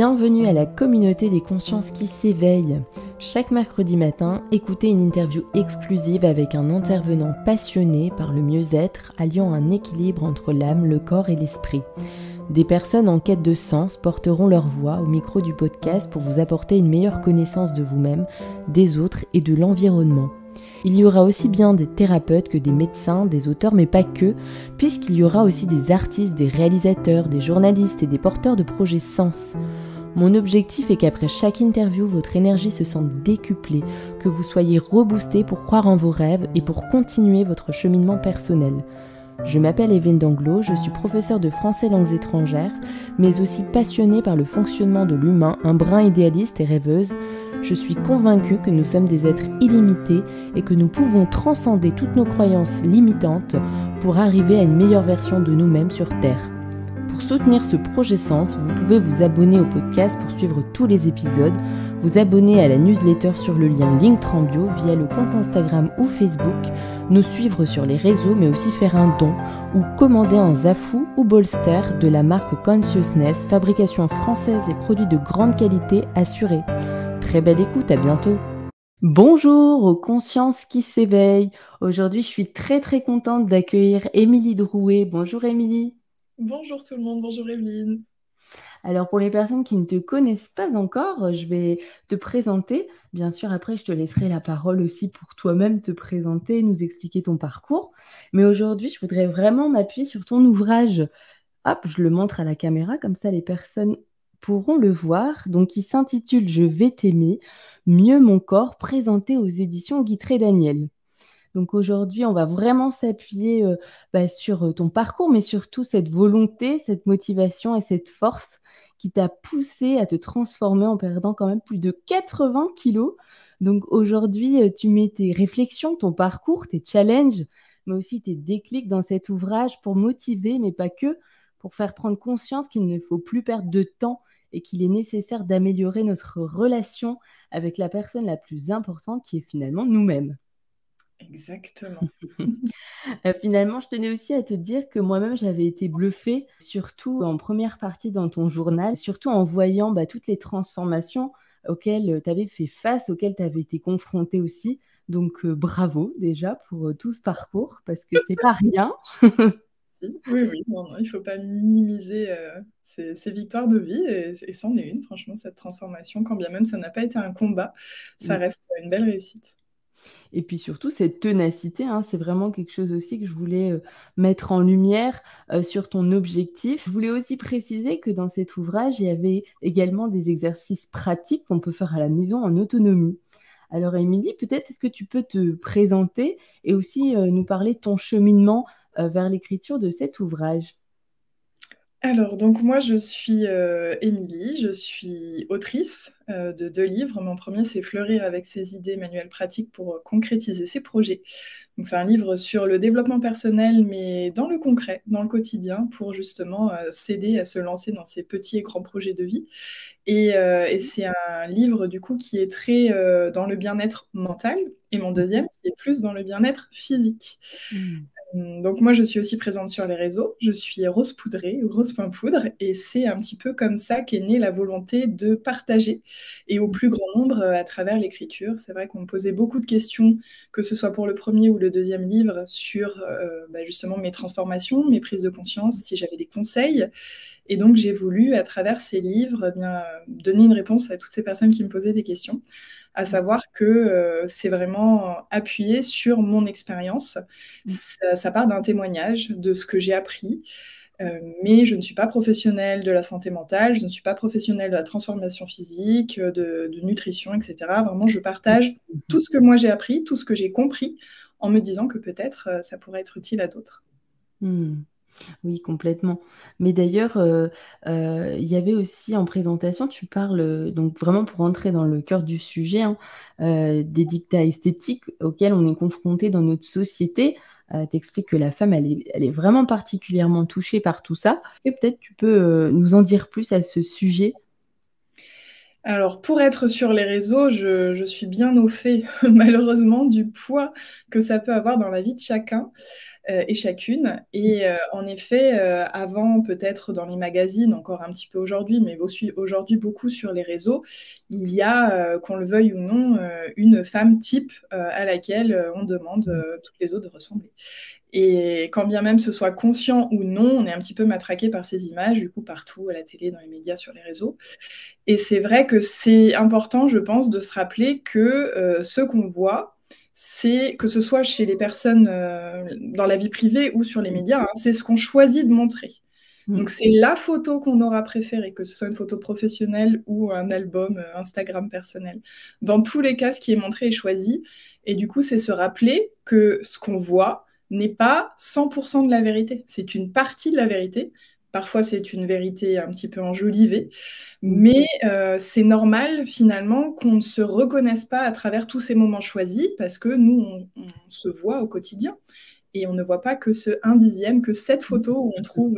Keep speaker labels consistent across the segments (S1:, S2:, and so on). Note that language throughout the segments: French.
S1: Bienvenue à la communauté des consciences qui s'éveillent. Chaque mercredi matin, écoutez une interview exclusive avec un intervenant passionné par le mieux-être, alliant un équilibre entre l'âme, le corps et l'esprit. Des personnes en quête de sens porteront leur voix au micro du podcast pour vous apporter une meilleure connaissance de vous-même, des autres et de l'environnement. Il y aura aussi bien des thérapeutes que des médecins, des auteurs, mais pas que, puisqu'il y aura aussi des artistes, des réalisateurs, des journalistes et des porteurs de projets sens. Mon objectif est qu'après chaque interview, votre énergie se sente décuplée, que vous soyez reboosté pour croire en vos rêves et pour continuer votre cheminement personnel. Je m'appelle Evelyne Danglo, je suis professeure de français langues étrangères, mais aussi passionnée par le fonctionnement de l'humain, un brin idéaliste et rêveuse. Je suis convaincue que nous sommes des êtres illimités et que nous pouvons transcender toutes nos croyances limitantes pour arriver à une meilleure version de nous-mêmes sur Terre. Pour soutenir ce projet Sens, vous pouvez vous abonner au podcast pour suivre tous les épisodes, vous abonner à la newsletter sur le lien Linktrambio via le compte Instagram ou Facebook, nous suivre sur les réseaux mais aussi faire un don ou commander un Zafou ou Bolster de la marque Consciousness, fabrication française et produits de grande qualité assurés. Très belle écoute, à bientôt. Bonjour aux consciences qui s'éveillent. Aujourd'hui, je suis très contente d'accueillir Émilie Drouet. Bonjour Émilie.
S2: Bonjour tout le monde, bonjour Evelyne.
S1: Alors pour les personnes qui ne te connaissent pas encore, je vais te présenter. Bien sûr, après, je te laisserai la parole aussi pour toi-même te présenter, nous expliquer ton parcours. Mais aujourd'hui, je voudrais vraiment m'appuyer sur ton ouvrage. Hop, je le montre à la caméra, comme ça les personnes pourront le voir. Donc, il s'intitule Je vais t'aimer, mieux mon corps, présenté aux éditions Guitry Daniel. Donc aujourd'hui, on va vraiment s'appuyer sur ton parcours, mais surtout cette volonté, cette motivation et cette force qui t'a poussé à te transformer en perdant quand même plus de 80 kilos. Donc aujourd'hui, tu mets tes réflexions, ton parcours, tes challenges, mais aussi tes déclics dans cet ouvrage pour motiver, mais pas que, pour faire prendre conscience qu'il ne faut plus perdre de temps et qu'il est nécessaire d'améliorer notre relation avec la personne la plus importante qui est finalement nous-mêmes.
S2: Exactement.
S1: Finalement, je tenais aussi à te dire que moi-même, j'avais été bluffée, surtout en première partie dans ton journal, surtout en voyant toutes les transformations auxquelles tu avais fait face, auxquelles tu avais été confrontée aussi. Donc, bravo déjà pour tout ce parcours, parce que c'est pas rien.
S2: Oui, non, il ne faut pas minimiser ces victoires de vie, et c'en est une, franchement, cette transformation, quand bien même ça n'a pas été un combat, ça reste une belle réussite.
S1: Et puis surtout, cette ténacité, c'est vraiment quelque chose aussi que je voulais mettre en lumière sur ton objectif. Je voulais aussi préciser que dans cet ouvrage, il y avait également des exercices pratiques qu'on peut faire à la maison en autonomie. Alors Émilie, peut-être est-ce que tu peux te présenter et aussi nous parler de ton cheminement vers l'écriture de cet ouvrage?
S2: Alors, donc moi, je suis Émilie, je suis autrice de 2 livres. Mon premier, c'est Fleurir avec ses idées, manuels pratiques pour concrétiser ses projets. Donc, c'est un livre sur le développement personnel, mais dans le concret, dans le quotidien, pour justement s'aider à se lancer dans ses petits et grands projets de vie. Et c'est un livre, du coup, qui est très dans le bien-être mental, et mon deuxième, qui est plus dans le bien-être physique. Donc moi, je suis aussi présente sur les réseaux. Je suis Rose Poudrée, Rose.poudre, et c'est un petit peu comme ça qu'est née la volonté de partager, et au plus grand nombre à travers l'écriture. C'est vrai qu'on me posait beaucoup de questions, que ce soit pour le premier ou le deuxième livre, sur justement mes transformations, mes prises de conscience, si j'avais des conseils. Et donc j'ai voulu, à travers ces livres, donner une réponse à toutes ces personnes qui me posaient des questions, à savoir que c'est vraiment appuyé sur mon expérience. Ça part d'un témoignage de ce que j'ai appris, mais je ne suis pas professionnelle de la santé mentale, je ne suis pas professionnelle de la transformation physique, de nutrition, etc. Vraiment, je partage tout ce que moi j'ai appris, tout ce que j'ai compris, en me disant que peut-être ça pourrait être utile à d'autres.
S1: Oui, complètement. Mais d'ailleurs, il y avait aussi en présentation, tu parles, donc vraiment pour rentrer dans le cœur du sujet, des dictats esthétiques auxquels on est confronté dans notre société. Tu expliques que la femme, elle est vraiment particulièrement touchée par tout ça. Et peut-être tu peux nous en dire plus à ce sujet.
S2: Alors, pour être sur les réseaux, je suis bien au fait, malheureusement, du poids que ça peut avoir dans la vie de chacun. et chacune. Et en effet, avant, peut-être dans les magazines, encore un petit peu aujourd'hui, mais aussi aujourd'hui beaucoup sur les réseaux, il y a, qu'on le veuille ou non, une femme type à laquelle on demande toutes les autres de ressembler. Et quand bien même ce soit conscient ou non, on est un petit peu matraqué par ces images, du coup, partout, à la télé, dans les médias, sur les réseaux. Et c'est vrai que c'est important, je pense, de se rappeler que ce qu'on voit, c'est que ce soit chez les personnes dans la vie privée ou sur les médias, hein, c'est ce qu'on choisit de montrer. Donc c'est la photo qu'on aura préférée, que ce soit une photo professionnelle ou un album Instagram personnel. Dans tous les cas, ce qui est montré est choisi. Et du coup, c'est se rappeler que ce qu'on voit n'est pas 100% de la vérité. C'est une partie de la vérité. Parfois, c'est une vérité un petit peu enjolivée. Mais c'est normal, finalement, qu'on ne se reconnaisse pas à travers tous ces moments choisis parce que nous, on se voit au quotidien. Et on ne voit pas que ce 1/10, que cette photo où on trouve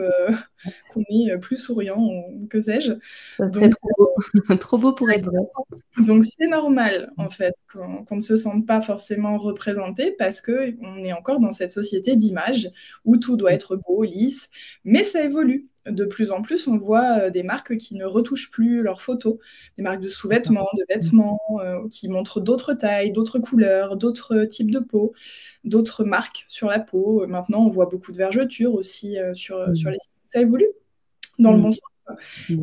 S2: qu'on est plus souriant, ou que sais-je.
S1: Ça serait
S2: Donc,
S1: trop beau. Trop beau pour être vrai.
S2: donc c'est normal, en fait, qu'on ne se sente pas forcément représenté parce qu'on est encore dans cette société d'image où tout doit être beau, lisse, mais ça évolue. De plus en plus, on voit des marques qui ne retouchent plus leurs photos, des marques de sous-vêtements, de vêtements, qui montrent d'autres tailles, d'autres couleurs, d'autres types de peau, d'autres marques sur la peau. Maintenant, on voit beaucoup de vergetures aussi sur les sites. Ça évolue dans le bon sens.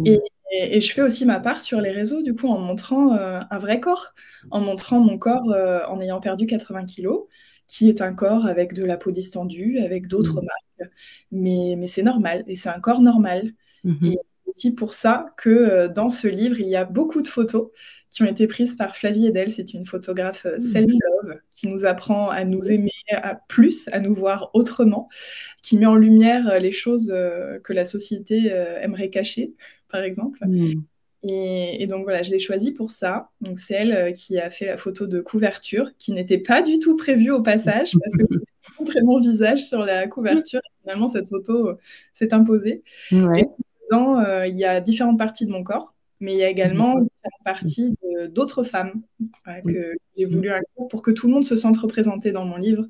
S2: Et, et je fais aussi ma part sur les réseaux, du coup, en montrant un vrai corps, en montrant mon corps en ayant perdu 80 kilos, qui est un corps avec de la peau distendue, avec d'autres marques. Mais c'est normal, et c'est un corps normal. Et c'est aussi pour ça que dans ce livre, il y a beaucoup de photos qui ont été prises par Flavie Edel. C'est une photographe self-love qui nous apprend à nous aimer plus, à nous voir autrement, qui met en lumière les choses que la société aimerait cacher, par exemple. Et donc voilà, je l'ai choisie pour ça. Donc c'est elle qui a fait la photo de couverture, qui n'était pas du tout prévue au passage, parce que je voulais montrer mon visage sur la couverture. Et finalement, cette photo s'est imposée.
S1: Ouais.
S2: Et dedans, il y a différentes parties de mon corps, mais il y a également différentes parties d'autres femmes que j'ai voulu inclure pour que tout le monde se sente représenté dans mon livre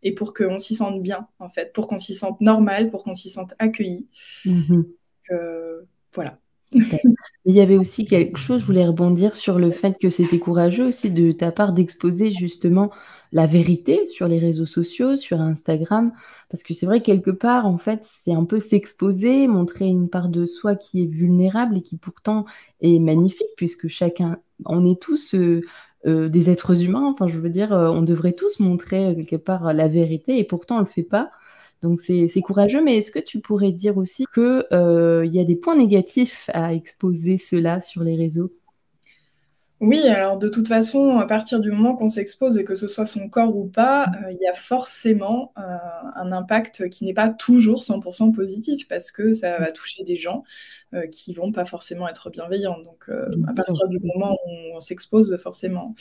S2: et pour qu'on s'y sente bien, en fait, pour qu'on s'y sente normal, pour qu'on s'y sente accueilli. Voilà.
S1: Il y avait aussi quelque chose, je voulais rebondir sur le fait que c'était courageux aussi de ta part d'exposer justement la vérité sur les réseaux sociaux, sur Instagram, parce que c'est vrai quelque part, en fait, c'est un peu s'exposer, montrer une part de soi qui est vulnérable et qui pourtant est magnifique, puisque chacun, on est tous des êtres humains, enfin je veux dire, on devrait tous montrer quelque part la vérité et pourtant on le fait pas. Donc c'est courageux, mais est-ce que tu pourrais dire aussi qu'il y a des points négatifs à exposer cela sur les réseaux?
S2: Oui, alors de toute façon, à partir du moment qu'on s'expose et que ce soit son corps ou pas, il y a forcément un impact qui n'est pas toujours 100% positif parce que ça va toucher des gens qui vont pas forcément être bienveillants. Donc à partir du moment où on s'expose, forcément.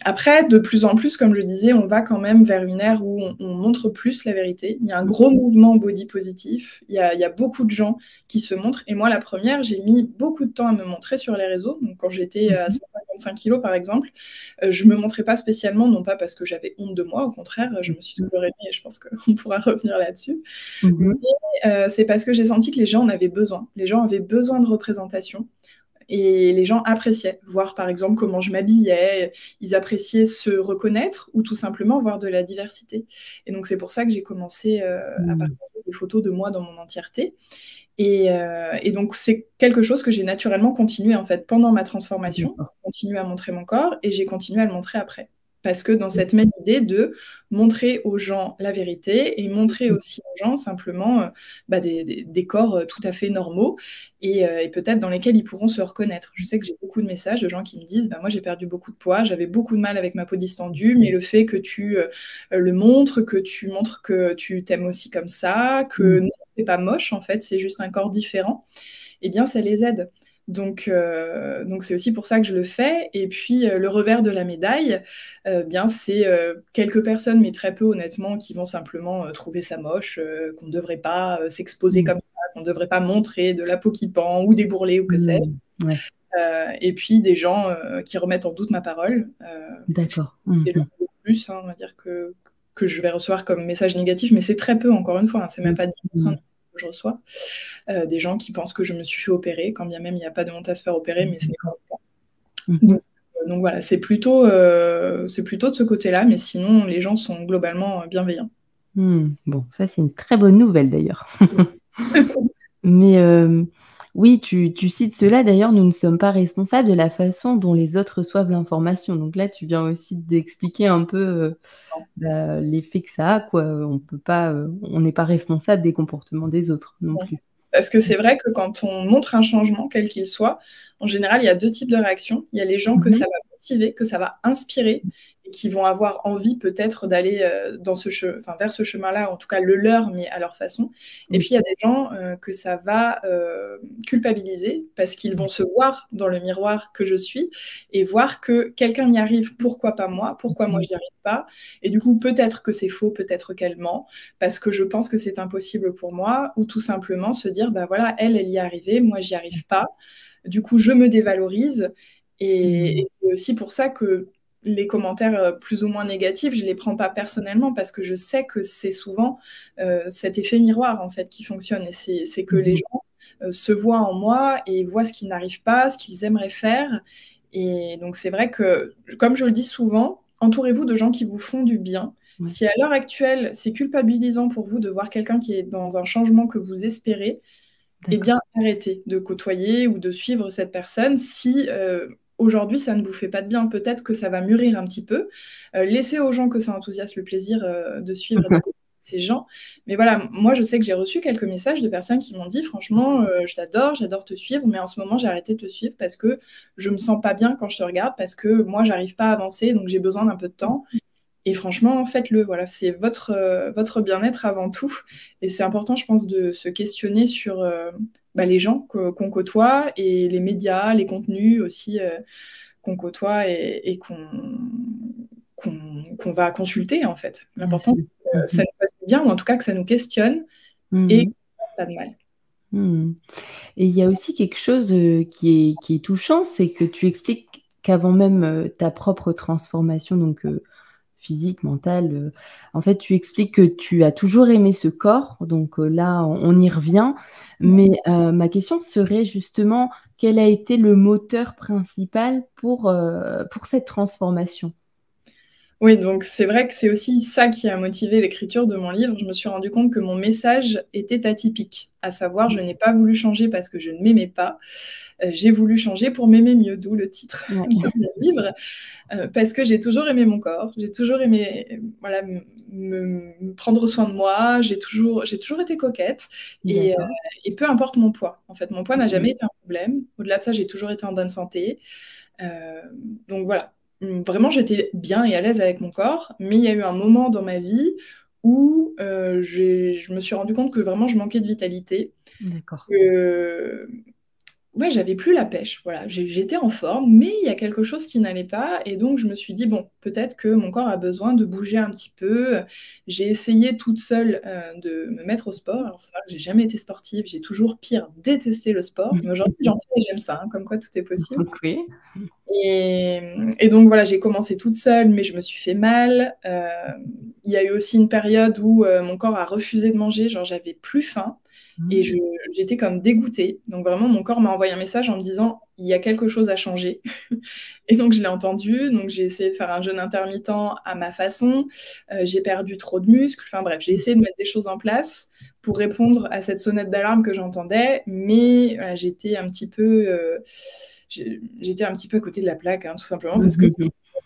S2: Après, de plus en plus, comme je disais, on va quand même vers une ère où on montre plus la vérité. Il y a un gros mouvement body positif. Il y a beaucoup de gens qui se montrent. Et moi, la première, j'ai mis beaucoup de temps à me montrer sur les réseaux. Donc, quand j'étais à 155 kilos, par exemple, je me montrais pas spécialement, non pas parce que j'avais honte de moi. Au contraire, je me suis toujours aimée et je pense qu'on pourra revenir là-dessus. Mais c'est parce que j'ai senti que les gens en avaient besoin. Les gens avaient besoin de représentation. Et les gens appréciaient voir, par exemple, comment je m'habillais. Ils appréciaient se reconnaître ou tout simplement voir de la diversité. Et donc, c'est pour ça que j'ai commencé à partager des photos de moi dans mon entièreté. Et donc, c'est quelque chose que j'ai naturellement continué, en fait, pendant ma transformation. J'ai continué à montrer mon corps et j'ai continué à le montrer après. Parce que dans cette même idée de montrer aux gens la vérité et montrer aussi aux gens simplement des corps tout à fait normaux et peut-être dans lesquels ils pourront se reconnaître. Je sais que j'ai beaucoup de messages de gens qui me disent moi j'ai perdu beaucoup de poids, j'avais beaucoup de mal avec ma peau distendue, mais le fait que tu le montres, que tu montres que tu t'aimes aussi comme ça, que non, c'est pas moche en fait, c'est juste un corps différent, eh bien ça les aide. Donc c'est aussi pour ça que je le fais. Et puis le revers de la médaille, bien c'est quelques personnes, mais très peu honnêtement, qui vont simplement trouver ça moche, qu'on ne devrait pas s'exposer comme ça, qu'on ne devrait pas montrer de la peau qui pend ou des bourrelets ou que sais-je. Et puis des gens qui remettent en doute ma parole.
S1: D'accord.
S2: C'est le plus, hein, on va dire que que je vais recevoir comme message négatif, mais c'est très peu, encore une fois, hein, c'est même pas 10% que je reçois. Des gens qui pensent que je me suis fait opérer, quand bien même il n'y a pas de honte à se faire opérer, mais ce n'est pas le cas. Donc voilà, c'est plutôt de ce côté-là, mais sinon, les gens sont globalement bienveillants.
S1: Bon, ça c'est une très bonne nouvelle d'ailleurs. Mais oui, tu cites cela, d'ailleurs, nous ne sommes pas responsables de la façon dont les autres reçoivent l'information. Donc là, tu viens aussi d'expliquer un peu l'effet que ça a, quoi. On peut pas, on n'est pas responsable des comportements des autres non plus.
S2: Parce que c'est vrai que quand on montre un changement, quel qu'il soit, en général, il y a deux types de réactions. Il y a les gens que ça va motiver, que ça va inspirer, et qui vont avoir envie peut-être d'aller vers ce chemin-là, en tout cas le leur, mais à leur façon. Et puis il y a des gens que ça va culpabiliser, parce qu'ils vont se voir dans le miroir que je suis, et voir que quelqu'un y arrive, pourquoi pas moi, pourquoi moi j'y arrive pas, et du coup peut-être que c'est faux, peut-être qu'elle ment, parce que je pense que c'est impossible pour moi, ou tout simplement se dire, bah voilà, elle y est arrivée, moi j'y arrive pas, du coup je me dévalorise, et c'est aussi pour ça que les commentaires plus ou moins négatifs, je les prends pas personnellement, parce que je sais que c'est souvent cet effet miroir en fait qui fonctionne, et c'est que les gens se voient en moi et voient ce qu'ils n'arrivent pas, ce qu'ils aimeraient faire, et donc c'est vrai que, comme je le dis souvent, entourez-vous de gens qui vous font du bien. Si à l'heure actuelle, c'est culpabilisant pour vous de voir quelqu'un qui est dans un changement que vous espérez, eh bien, arrêtez de côtoyer ou de suivre cette personne. Si aujourd'hui, ça ne vous fait pas de bien, peut-être que ça va mûrir un petit peu. Laissez aux gens que ça enthousiasme le plaisir de suivre et de côtoyer ces gens. Mais voilà, moi, je sais que j'ai reçu quelques messages de personnes qui m'ont dit, franchement, je t'adore, j'adore te suivre, mais en ce moment, j'ai arrêté de te suivre parce que je me sens pas bien quand je te regarde, parce que moi, j'arrive pas à avancer, donc j'ai besoin d'un peu de temps. Et franchement, faites-le. Voilà, c'est votre bien-être avant tout. Et c'est important, je pense, de se questionner sur les gens qu'on côtoie, et les médias, les contenus aussi qu'on côtoie et qu'on va consulter, en fait. L'important, c'est que ça nous fasse du bien, ou en tout cas que ça nous questionne et qu'on ne fasse pas de mal.
S1: Et il y a aussi quelque chose qui est touchant, c'est que tu expliques qu'avant même ta propre transformation, donc physique, mentale, en fait, tu expliques que tu as toujours aimé ce corps, donc là, on y revient. Mais ma question serait justement, quel a été le moteur principal pour cette transformation?
S2: Oui, donc c'est vrai que c'est aussi ça qui a motivé l'écriture de mon livre. Je me suis rendu compte que mon message était atypique, à savoir, je n'ai pas voulu changer parce que je ne m'aimais pas, j'ai voulu changer pour m'aimer mieux, d'où le titre de mon livre, parce que j'ai toujours aimé mon corps, j'ai toujours aimé voilà, me prendre soin de moi, j'ai toujours été coquette, et peu importe mon poids. En fait, mon poids n'a jamais été un problème. Au-delà de ça, j'ai toujours été en bonne santé. Donc voilà, vraiment, j'étais bien et à l'aise avec mon corps, mais il y a eu un moment dans ma vie où je me suis rendu compte que vraiment je manquais de vitalité.
S1: D'accord.
S2: Ouais, j'avais plus la pêche. Voilà, j'étais en forme, mais il y a quelque chose qui n'allait pas. Et donc, je me suis dit, bon, peut-être que mon corps a besoin de bouger un petit peu. J'ai essayé toute seule de me mettre au sport. Alors, c'est vrai que j'ai jamais été sportive. J'ai toujours, pire, détesté le sport. Mais aujourd'hui, j'en fais et j'aime ça, hein, comme quoi tout est possible.
S1: Oui.
S2: Et donc, voilà, j'ai commencé toute seule, mais je me suis fait mal. Il y a eu aussi une période où mon corps a refusé de manger. Genre, j'avais plus faim. Et j'étais comme dégoûtée. Donc vraiment, mon corps m'a envoyé un message en me disant, il y a quelque chose à changer. Et donc, je l'ai entendu. Donc, j'ai essayé de faire un jeûne intermittent à ma façon. J'ai perdu trop de muscles. Enfin bref, j'ai essayé de mettre des choses en place pour répondre à cette sonnette d'alarme que j'entendais. Mais voilà, j'étais un petit peu à côté de la plaque, hein, tout simplement, parce que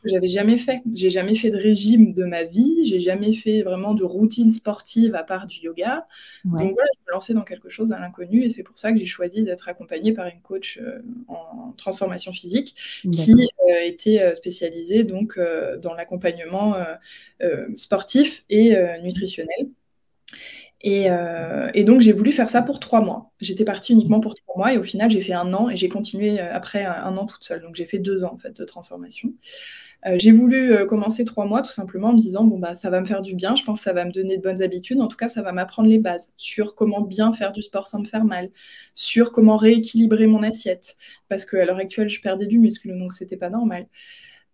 S2: j'avais jamais fait. J'ai jamais fait de régime de ma vie, j'ai jamais fait vraiment de routine sportive à part du yoga. Donc voilà, je me lançais dans quelque chose à l'inconnu, et c'est pour ça que j'ai choisi d'être accompagnée par une coach en transformation physique qui était spécialisée donc dans l'accompagnement sportif et nutritionnel. Et donc, j'ai voulu faire ça pour 3 mois. J'étais partie uniquement pour 3 mois, et au final, j'ai fait 1 an, et j'ai continué après un an toute seule. Donc, j'ai fait 2 ans en fait, de transformation. J'ai voulu commencer 3 mois tout simplement en me disant, bon, bah, ça va me faire du bien, je pense que ça va me donner de bonnes habitudes. En tout cas, ça va m'apprendre les bases sur comment bien faire du sport sans me faire mal, sur comment rééquilibrer mon assiette, parce qu'à l'heure actuelle, je perdais du muscle, donc c'était pas normal.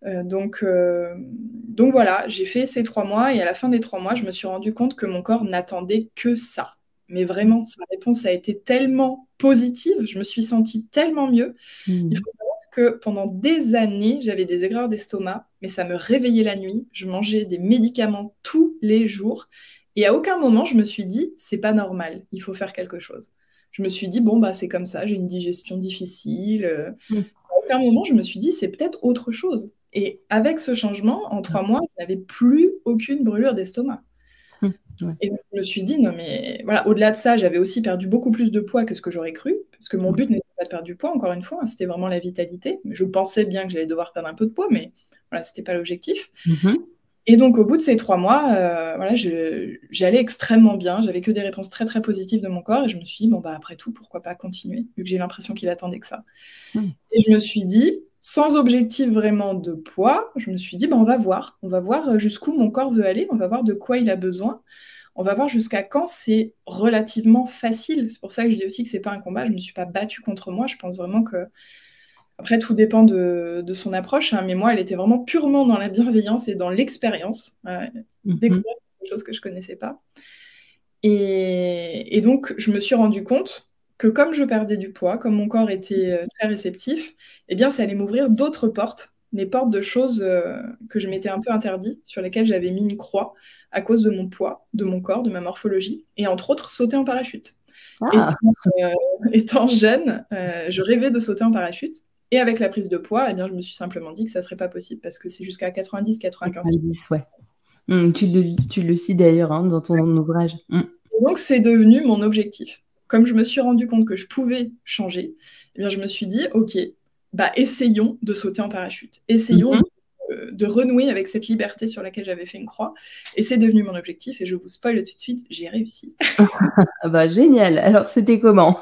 S2: Donc voilà, j'ai fait ces 3 mois et à la fin des 3 mois, je me suis rendu compte que mon corps n'attendait que ça. Mais vraiment, sa réponse a été tellement positive, je me suis sentie tellement mieux. Il
S1: Mhm.
S2: faut savoir que pendant des années, j'avais des aigreurs d'estomac, mais ça me réveillait la nuit. Je mangeais des médicaments tous les jours. Et à aucun moment, je me suis dit, c'est pas normal, il faut faire quelque chose. Je me suis dit, bon, bah, c'est comme ça, j'ai une digestion difficile.
S1: Mhm.
S2: À aucun moment, je me suis dit, c'est peut-être autre chose. Et avec ce changement, en 3 mois, je n'avais plus aucune brûlure d'estomac.
S1: Mhm. Ouais.
S2: Et donc, je me suis dit, non, mais voilà, au-delà de ça, j'avais aussi perdu beaucoup plus de poids que ce que j'aurais cru, parce que mon but n'était pas de perdre du poids, encore une fois, hein, c'était vraiment la vitalité. Je pensais bien que j'allais devoir perdre un peu de poids, mais voilà, c'était pas l'objectif.
S1: Mhm.
S2: Et donc, au bout de ces 3 mois, voilà, j'allais extrêmement bien, j'avais que des réponses très, très positives de mon corps, et je me suis dit, bon, bah, après tout, pourquoi pas continuer, vu que j'ai l'impression qu'il attendait que ça.
S1: Mhm.
S2: Et je me suis dit, sans objectif vraiment de poids, je me suis dit, bah, on va voir jusqu'où mon corps veut aller, on va voir de quoi il a besoin. On va voir jusqu'à quand c'est relativement facile. C'est pour ça que je dis aussi que c'est pas un combat. Je me suis pas battue contre moi. Je pense vraiment que, après, tout dépend de son approche, hein, mais moi, elle était vraiment purement dans la bienveillance et dans l'expérience,
S1: Mhm.
S2: découvrir des choses que je connaissais pas. Et donc, je me suis rendu compte que comme je perdais du poids, comme mon corps était très réceptif, eh bien, ça allait m'ouvrir d'autres portes, des portes de choses que je m'étais un peu interdit, sur lesquelles j'avais mis une croix à cause de mon poids, de mon corps, de ma morphologie, et entre autres, sauter en parachute.
S1: Ah,
S2: Étant, euh, étant jeune, je rêvais de sauter en parachute. Et avec la prise de poids, eh bien, je me suis simplement dit que ça serait pas possible parce que c'est jusqu'à 90-95 kilos.
S1: 90, ouais. Tu le cites d'ailleurs hein, dans ton ouvrage.
S2: Et donc, c'est devenu mon objectif. Comme je me suis rendu compte que je pouvais changer, eh bien, je me suis dit, OK, bah, essayons de sauter en parachute. Essayons
S1: Mhm.
S2: de renouer avec cette liberté sur laquelle j'avais fait une croix. Et c'est devenu mon objectif. Et je vous spoil tout de suite, j'ai réussi.
S1: Ah bah génial. Alors c'était comment?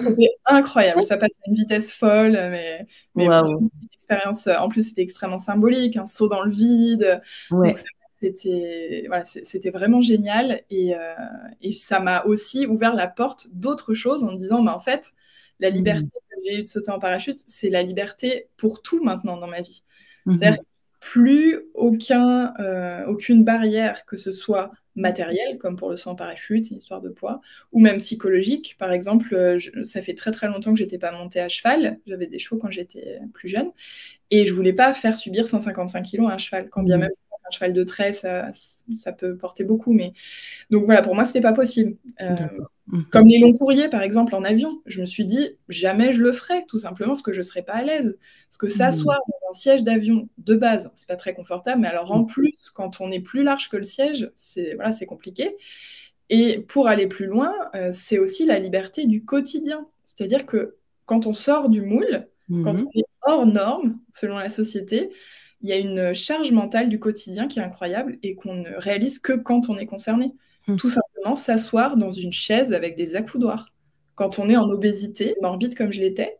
S2: C'était incroyable. Ça passe à une vitesse folle, mais vraiment
S1: Waouh.
S2: une expérience. En plus, c'était extrêmement symbolique, un saut dans le vide. Donc,
S1: Ouais.
S2: c'était voilà, c'était vraiment génial. Et ça m'a aussi ouvert la porte d'autres choses en me disant, bah, en fait, la liberté
S1: Mhm.
S2: que j'ai eue de sauter en parachute, c'est la liberté pour tout maintenant dans ma vie. C'est-à-dire
S1: Mhm.
S2: plus aucune barrière, que ce soit matérielle, comme pour le saut en parachute, c'est une histoire de poids, ou même psychologique. Par exemple, ça fait très très longtemps que j'étais pas montée à cheval. J'avais des chevaux quand j'étais plus jeune. Et je voulais pas faire subir 155 kilos à un cheval, quand bien même
S1: Mhm.
S2: un cheval de trait, ça peut porter beaucoup. Mais donc voilà, pour moi, c'était pas possible.
S1: D'accord.
S2: Comme
S1: Mhm.
S2: les longs courriers, par exemple, en avion, je me suis dit, jamais je le ferai, tout simplement parce que je serais pas à l'aise. Parce que
S1: Mhm.
S2: s'asseoir dans un siège d'avion, de base, c'est pas très confortable, mais alors en plus, quand on est plus large que le siège, c'est compliqué. Et pour aller plus loin, c'est aussi la liberté du quotidien. C'est-à-dire que quand on sort du moule, quand
S1: Mhm.
S2: on est hors norme, selon la société, il y a une charge mentale du quotidien qui est incroyable et qu'on ne réalise que quand on est concerné.
S1: Mhm.
S2: Tout simplement s'asseoir dans une chaise avec des accoudoirs. Quand on est en obésité, morbide comme je l'étais,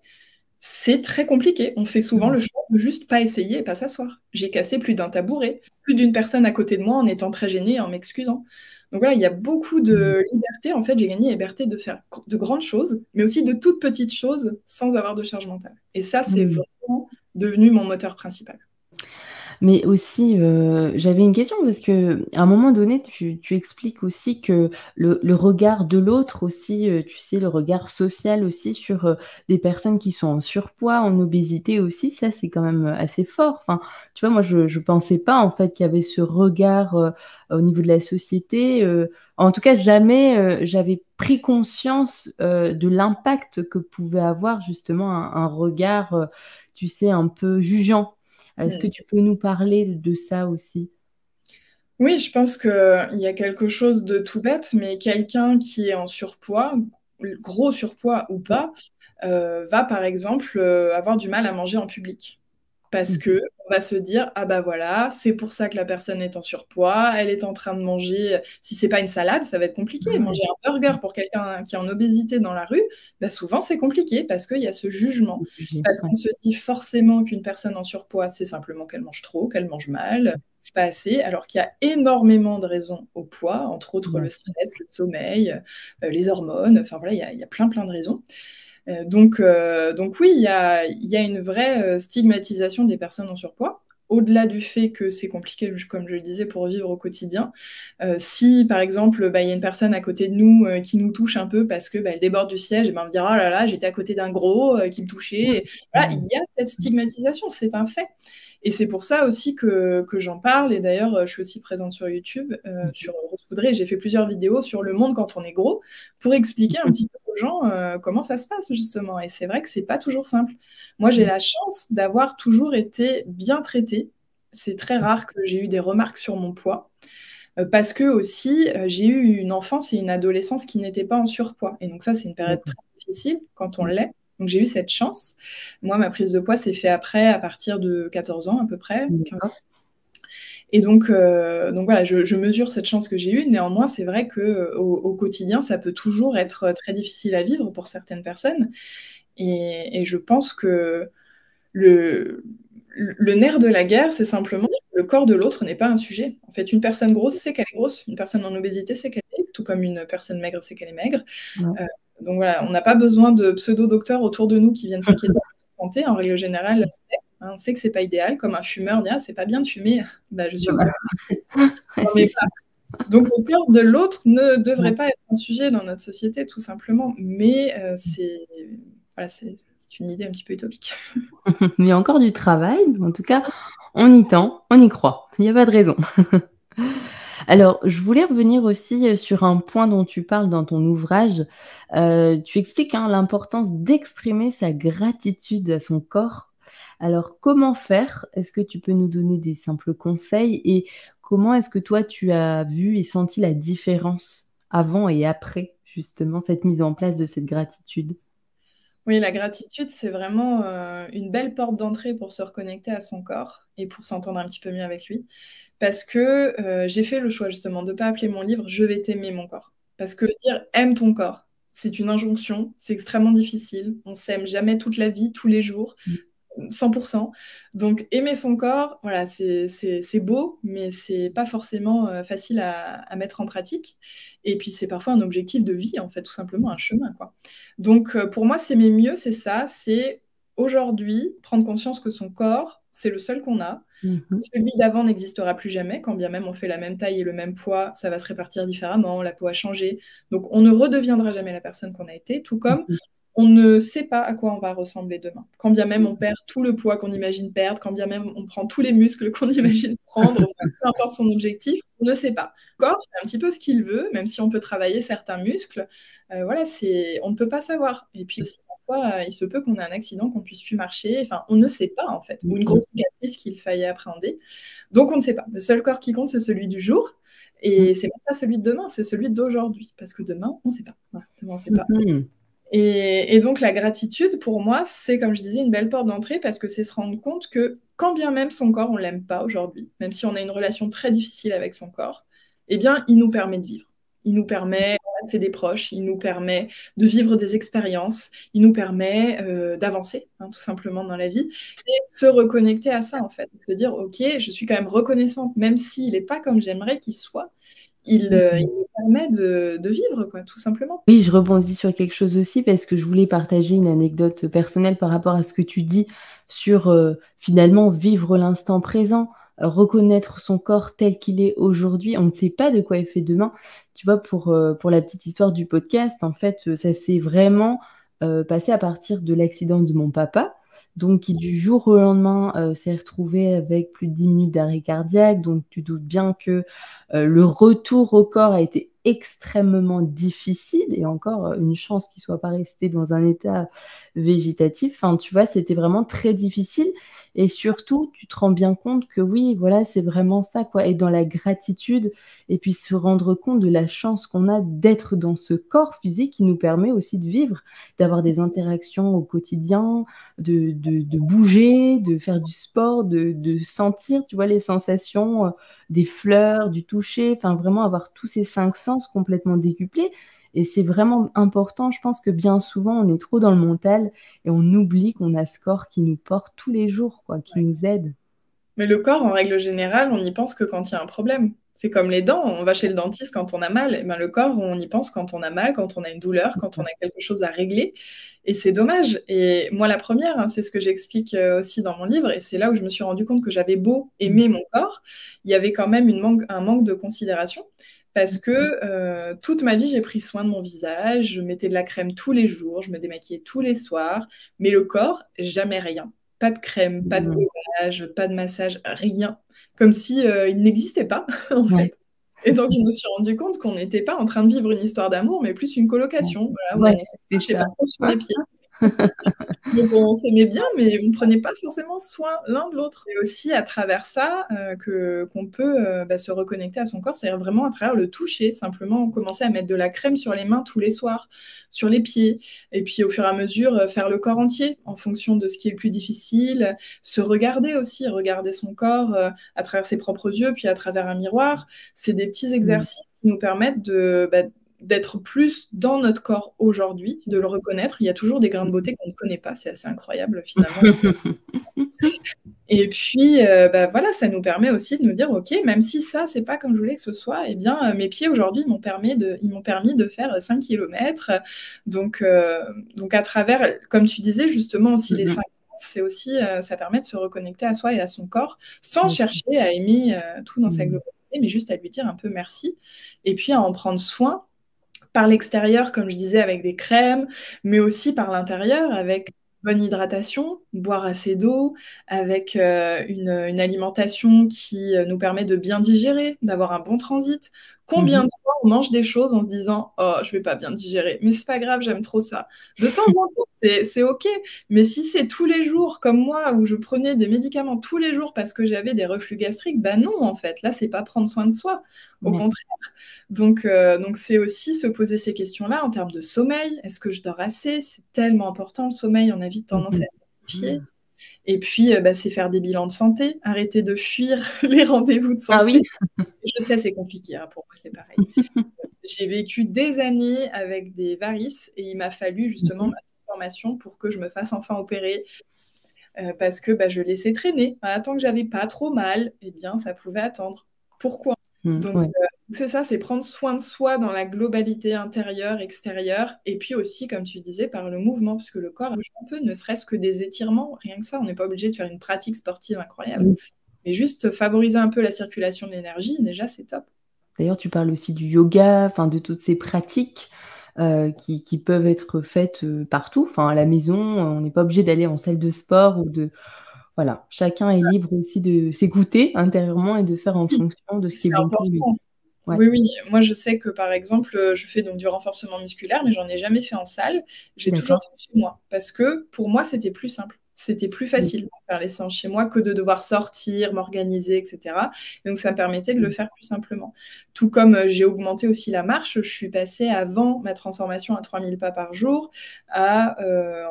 S2: c'est très compliqué. On fait souvent
S1: Mhm.
S2: le choix de juste pas essayer et pas s'asseoir. J'ai cassé plus d'un tabouret, plus d'une personne à côté de moi en étant très gênée et en m'excusant. Donc voilà, il y a beaucoup de liberté. En fait, j'ai gagné la liberté de faire de grandes choses, mais aussi de toutes petites choses sans avoir de charge mentale. Et ça, c'est
S1: Mhm.
S2: vraiment devenu mon moteur principal.
S1: Mais aussi, j'avais une question parce que à un moment donné, tu expliques aussi que le regard de l'autre aussi, tu sais, le regard social aussi sur des personnes qui sont en surpoids, en obésité aussi, ça c'est quand même assez fort. Enfin, tu vois, moi je pensais pas en fait qu'il y avait ce regard au niveau de la société. En tout cas, jamais j'avais pris conscience de l'impact que pouvait avoir justement un regard, tu sais, un peu jugeant. Est-ce que
S2: Hmm.
S1: tu peux nous parler de ça aussi?
S2: Oui, je pense qu'il y a quelque chose de tout bête, mais quelqu'un qui est en surpoids, gros surpoids ou pas, va par exemple avoir du mal à manger en public. Parce
S1: Mhm.
S2: que on va se dire, ah bah voilà, c'est pour ça que la personne est en surpoids, elle est en train de manger, si c'est pas une salade, ça va être compliqué.
S1: Ouais.
S2: Manger un burger pour quelqu'un qui est en obésité dans la rue, bah souvent c'est compliqué parce qu'il y a ce jugement. Parce
S1: Ouais.
S2: qu'on se dit forcément qu'une personne en surpoids, c'est simplement qu'elle mange trop, qu'elle mange mal, pas assez, alors qu'il y a énormément de raisons au poids, entre autres
S1: Bien
S2: le
S1: sûr.
S2: stress, le sommeil, les hormones, enfin voilà, il y a plein plein de raisons. Donc oui, il y a une vraie stigmatisation des personnes en surpoids. Au-delà du fait que c'est compliqué, comme je le disais, pour vivre au quotidien. Si, par exemple, il y a une personne à côté de nous qui nous touche un peu parce que elle déborde du siège, et on va dire oh là là, j'étais à côté d'un gros qui me touchait. Et voilà, il y a cette stigmatisation, c'est un fait. Et c'est pour ça aussi que j'en parle. Et d'ailleurs, je suis aussi présente sur YouTube, sur Rose Poudrée. J'ai fait plusieurs vidéos sur le monde quand on est gros pour expliquer un petit peu aux gens comment ça se passe, justement. Et c'est vrai que c'est pas toujours simple. Moi, j'ai la chance d'avoir toujours été bien traitée. C'est très rare que j'ai eu des remarques sur mon poids. Parce que aussi, j'ai eu une enfance et une adolescence qui n'étaient pas en surpoids. Et donc ça, c'est une période très difficile quand on l'est. Donc j'ai eu cette chance. Moi, ma prise de poids s'est fait après, à partir de 14 ans à peu près. 15 ans. Et donc voilà, je mesure cette chance que j'ai eue. Néanmoins, c'est vrai qu'au quotidien, ça peut toujours être très difficile à vivre pour certaines personnes. Et je pense que le nerf de la guerre, c'est simplement que le corps de l'autre n'est pas un sujet. En fait, une personne grosse sait qu'elle est grosse, une personne en obésité sait qu'elle est, tout comme une personne maigre sait qu'elle est maigre. Donc voilà, on n'a pas besoin de pseudo-docteurs autour de nous qui viennent s'inquiéter de notre santé. En règle générale, on sait que c'est pas idéal. Comme un fumeur dit, ah, c'est pas bien de fumer. Je suis donc le corps de l'autre ne devrait pas être un sujet dans notre société, tout simplement. Mais c'est une idée un petit peu utopique.
S1: Il y a encore du travail, en tout cas, on y tend, on y croit. Il n'y a pas de raison. Alors, je voulais revenir aussi sur un point dont tu parles dans ton ouvrage. Tu expliques l'importance d'exprimer sa gratitude à son corps. Alors, comment faire? Est-ce que tu peux nous donner des simples conseils? Et comment est-ce que toi, tu as vu et senti la différence avant et après, justement, cette mise en place de cette gratitude?
S2: Oui, la gratitude, c'est vraiment une belle porte d'entrée pour se reconnecter à son corps et pour s'entendre un petit peu mieux avec lui. Parce que j'ai fait le choix justement de ne pas appeler mon livre Je vais t'aimer mon corps. Parce que dire aime ton corps, c'est une injonction, c'est extrêmement difficile. On s'aime jamais toute la vie, tous les jours. 100%. Donc aimer son corps, voilà, c'est beau, mais c'est pas forcément facile à mettre en pratique. Et puis c'est parfois un objectif de vie, en fait, tout simplement un chemin, quoi. Donc pour moi, s'aimer mieux, c'est ça, c'est aujourd'hui prendre conscience que son corps, c'est le seul qu'on a. Celui d'avant n'existera plus jamais, quand bien même on fait la même taille et le même poids, ça va se répartir différemment, la peau a changé. Donc on ne redeviendra jamais la personne qu'on a été, tout comme on ne sait pas à quoi on va ressembler demain. Quand bien même on perd tout le poids qu'on imagine perdre, quand bien même on prend tous les muscles qu'on imagine prendre, enfin, peu importe son objectif, on ne sait pas. Le corps fait un petit peu ce qu'il veut, même si on peut travailler certains muscles. Voilà, on ne peut pas savoir. Et puis aussi, parfois, il se peut qu'on ait un accident, qu'on puisse plus marcher. Enfin, on ne sait pas, en fait. Ou une grosse cicatrice qu'il faille appréhender. Donc, on ne sait pas. Le seul corps qui compte, c'est celui du jour. Et c'est pas celui de demain, c'est celui d'aujourd'hui. Parce que demain, on ne sait pas. Voilà, demain, on ne sait pas. Et donc la gratitude, pour moi, c'est, comme je disais, une belle porte d'entrée parce que c'est se rendre compte que quand bien même son corps, on ne l'aime pas aujourd'hui, même si on a une relation très difficile avec son corps, eh bien, il nous permet de vivre. Il nous permet d'enlacer des proches, il nous permet de vivre des expériences, il nous permet d'avancer, tout simplement, dans la vie. C'est se reconnecter à ça, en fait. Se dire, OK, je suis quand même reconnaissante, même s'il n'est pas comme j'aimerais qu'il soit, il nous permet de vivre, quoi, tout simplement.
S1: Oui, je rebondis sur quelque chose aussi parce que je voulais partager une anecdote personnelle par rapport à ce que tu dis sur finalement vivre l'instant présent, reconnaître son corps tel qu'il est aujourd'hui. On ne sait pas de quoi est fait demain. Tu vois, pour la petite histoire du podcast, en fait, ça s'est vraiment passé à partir de l'accident de mon papa. Donc, qui du jour au lendemain s'est retrouvé avec plus de 10 minutes d'arrêt cardiaque. Donc, tu doutes bien que le retour au corps a été extrêmement difficile et encore une chance qu'il ne soit pas resté dans un état végétatif. Enfin, tu vois, c'était vraiment très difficile et surtout, tu te rends bien compte que oui, voilà, c'est vraiment ça, quoi. Et dans la gratitude et puis se rendre compte de la chance qu'on a d'être dans ce corps physique qui nous permet aussi de vivre, d'avoir des interactions au quotidien, de bouger, de faire du sport, de sentir, tu vois, les sensations des fleurs, du toucher, enfin vraiment avoir tous ces 5 sens complètement décuplés et c'est vraiment important. Je pense que bien souvent, on est trop dans le mental et on oublie qu'on a ce corps qui nous porte tous les jours, quoi, qui nous aide.
S2: Mais le corps, en règle générale, on n'y pense que quand il y a un problème. C'est comme les dents, on va chez le dentiste quand on a mal. Eh ben, le corps, on y pense quand on a mal, quand on a une douleur, quand on a quelque chose à régler. Et c'est dommage. Et moi, la première, hein, c'est ce que j'explique aussi dans mon livre. Et c'est là où je me suis rendu compte que j'avais beau aimer mon corps, il y avait quand même un manque de considération. Parce que toute ma vie, j'ai pris soin de mon visage, je mettais de la crème tous les jours, je me démaquillais tous les soirs, mais le corps, jamais rien. Pas de crème, pas de gommage, pas de massage, rien. Comme si il n'existait pas, en
S1: Ouais.
S2: fait. Et donc, je me suis rendu compte qu'on n'était pas en train de vivre une histoire d'amour, mais plus une colocation. Voilà,
S1: Ouais,
S2: on
S1: c'est
S2: marchait pas
S1: ça.
S2: trop sur les pieds. Donc on s'aimait bien, mais on ne prenait pas forcément soin l'un de l'autre. Et aussi à travers ça, qu'on peut se reconnecter à son corps, c'est-à-dire vraiment à travers le toucher, simplement commencer à mettre de la crème sur les mains tous les soirs, sur les pieds, et puis au fur et à mesure faire le corps entier en fonction de ce qui est le plus difficile, se regarder aussi, regarder son corps à travers ses propres yeux, puis à travers un miroir. C'est des petits exercices qui nous permettent d'être plus dans notre corps aujourd'hui, de le reconnaître. Il y a toujours des grains de beauté qu'on ne connaît pas, c'est assez incroyable finalement. Et puis, voilà, ça nous permet aussi de nous dire, OK, même si ça, c'est pas comme je voulais que ce soit, eh bien, mes pieds aujourd'hui ils m'ont permis de faire 5 kilomètres. Donc, à travers, comme tu disais justement aussi, les 5 c'est aussi, ça permet de se reconnecter à soi et à son corps, sans chercher à aimer tout dans sa globalité, mais juste à lui dire un peu merci, et puis à en prendre soin par l'extérieur, comme je disais, avec des crèmes, mais aussi par l'intérieur, avec bonne hydratation, boire assez d'eau, avec une alimentation qui nous permet de bien digérer, d'avoir un bon transit. Combien de fois on mange des choses en se disant «Oh, je vais pas bien digérer, mais c'est pas grave, j'aime trop ça». De temps en temps, c'est OK, mais si c'est tous les jours, comme moi, où je prenais des médicaments tous les jours parce que j'avais des reflux gastriques, bah non, en fait, là, c'est pas prendre soin de soi, au
S1: Ouais.
S2: contraire. Donc c'est aussi se poser ces questions-là en termes de sommeil. Est-ce que je dors assez? C'est tellement important, le sommeil, on a vite tendance à simplifier. Et puis, c'est faire des bilans de santé, arrêter de fuir les rendez-vous de
S1: Ah
S2: santé.
S1: oui?
S2: Je sais, c'est compliqué, hein, pour moi, c'est pareil. J'ai vécu des années avec des varices et il m'a fallu justement ma transformation pour que je me fasse enfin opérer, parce que je laissais traîner. Voilà, tant que j'avais pas trop mal, eh bien, ça pouvait attendre. Pourquoi? Donc,
S1: Ouais.
S2: c'est ça, c'est prendre soin de soi dans la globalité intérieure, extérieure, et puis aussi, comme tu disais, par le mouvement, parce que le corps bouge un peu, ne serait-ce que des étirements, rien que ça, on n'est pas obligé de faire une pratique sportive incroyable.
S1: Oui.
S2: Mais juste favoriser un peu la circulation de l'énergie, déjà, c'est top.
S1: D'ailleurs, tu parles aussi du yoga, enfin de toutes ces pratiques qui peuvent être faites partout, enfin à la maison. On n'est pas obligé d'aller en salle de sport ou de. Voilà, chacun est libre aussi de s'écouter intérieurement et de faire en
S2: Oui,
S1: fonction de ce qui est
S2: c'est
S1: bon pour lui.
S2: important.
S1: Ouais,
S2: Oui, oui. Moi, je sais que par exemple, je fais donc du renforcement musculaire, mais j'en ai jamais fait en salle. J'ai toujours
S1: d'accord.
S2: fait chez moi parce que pour moi, c'était plus simple. C'était plus
S1: Oui.
S2: facile de faire les séances chez moi que de devoir sortir, m'organiser, etc. Donc, ça me permettait de le faire plus simplement. Tout comme j'ai augmenté aussi la marche, je suis passée avant ma transformation à 3000 pas par jour à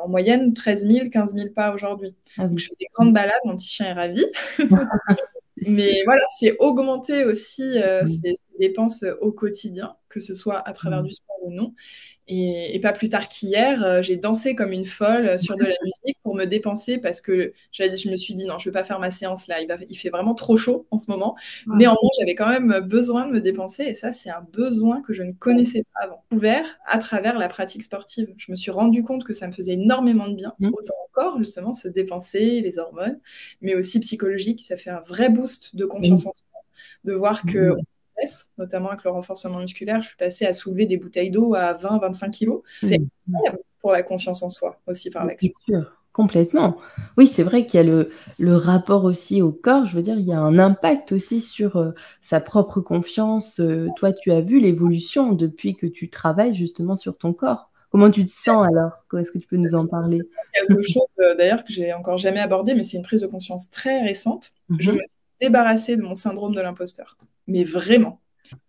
S2: en moyenne 13 000, 15 000 pas aujourd'hui.
S1: Ah
S2: Donc,
S1: oui.
S2: je fais des grandes balades, mon petit chien est ravi.
S1: C'est sûr.
S2: Mais voilà, c'est augmenter aussi
S1: Mm.
S2: ces dépenses au quotidien, que ce soit à travers du
S1: Mm.
S2: sport ou non. Et pas plus tard qu'hier, j'ai dansé comme une folle sur de la musique pour me dépenser parce que je me suis dit non, je ne vais pas faire ma séance là, il fait vraiment trop chaud en ce moment.
S1: Ah,
S2: Néanmoins, j'avais quand même besoin de me dépenser et ça, c'est un besoin que je ne connaissais pas avant. Ouvert à travers la pratique sportive. Je me suis rendu compte que ça me faisait énormément de bien,
S1: mm.
S2: autant encore justement se dépenser, les hormones, mais aussi psychologique. Ça fait un vrai boost de confiance
S1: Oui.
S2: en soi, de voir que
S1: Mm.
S2: notamment avec le renforcement musculaire, je suis passée à soulever des bouteilles d'eau à 20-25 kilos. C'est
S1: Mm.
S2: incroyable pour la confiance en soi, aussi par
S1: C'est
S2: l'action.
S1: sûr, complètement. Oui, c'est vrai qu'il y a le rapport aussi au corps. Je veux dire, il y a un impact aussi sur sa propre confiance. Toi, tu as vu l'évolution depuis que tu travailles justement sur ton corps. Comment tu te sens alors? Est-ce que tu peux nous en parler?
S2: Quelque chose d'ailleurs que j'ai encore jamais abordé, mais c'est une prise de conscience très récente. Je me
S1: Mhm.
S2: suis débarrassée de mon syndrome de l'imposteur. Mais vraiment.